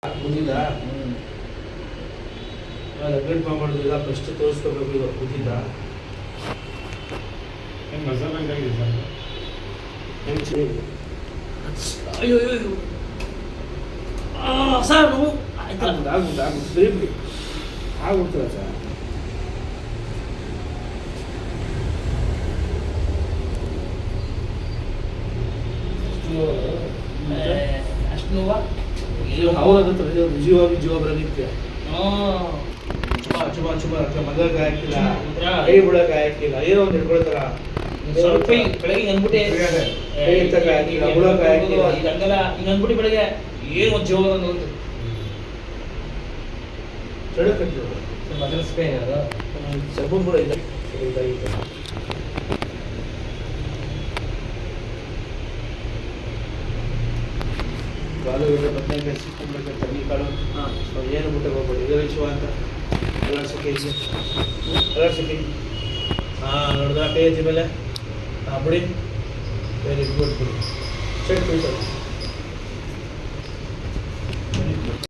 ಬುದ್ಧಿದ regulate ಮಾಡೋದಿಲ್ಲ, first ತೋರಿಸ್ಕೋಬೇಕು. ಇದು ಬುದ್ಧಿದ ಮಸಾಲೆ ಆಗಿದೆ ಸರ್. ಅಯ್ಯೋ ಅಯ್ಯೋ ಸರ್ ನೋವು ಆಗುತ್ತೆ ಬಿಡಿ ಬಿಡಿ ಆಗ್ಬಿಡ್ತದೆ ಸರ್. ಅಷ್ಟು ನೋವ ಅವ್ರ ಜೀವ ಬರೋದಿಕ್ಕೆ ಚುಮಾ ಚುಮಾ ಮಗ ಹಾಕಿಲ್ಲ, ಕೈ ಬಿಡಕ್ಕೆ ಹಾಕಿಲ್ಲ, ಏನೋ ಒಂದು ಹಿಡ್ಕೊಳ್ತಾರ. ಸ್ವಲ್ಪ ಬೆಳಗ್ಗೆ ಅಂದ್ಬಿಟ್ಟೆ ಕೈ ಎತ್ತಕ್ಕೆ ಹಾಕಿಲ್ಲ, ಬಿಡಕ್ಕೆ ಹಾಕಿಲ್ಲ. ಈಗ ಹಂಗಲ್ಲ, ಈಗ ಅಂದ್ಬಿಟ್ಟು ಬೆಳಗ್ಗೆ ಏನು ಒಂದು ಜೀವ ಅಂತ ಚಡಕಂತೀವಿ ಮಸಲ್ ಸ್ಪೇನ್ ಅದು ಸ್ವಲ್ಪ ಕೂಡ ಇದಾಗಿತ್ತು. ಕಾಲುಗಡೆ ಬದನೆಕಾಯಿ ಸಿಕ್ಕಿರ್ಬೇಕಂತ ಈ ಕಾಳು ಏನು ಮುಟ್ಟೆ ಹೋಗ್ಬೇಡಿ. ಇದು ವಿಶ್ವ ಅಂತ ಅಲ್ಲಾಡ್ಸೋಕೆ ನೋಡಿದ ಕೈ ಎತ್ತಿ ಮೇಲೆ ಬಿಡಿ, ವೆರಿ ಗುಡ್ ಬಿಡಿ. ಸೆಟ್ ಬಿಡಿ ಸರ್.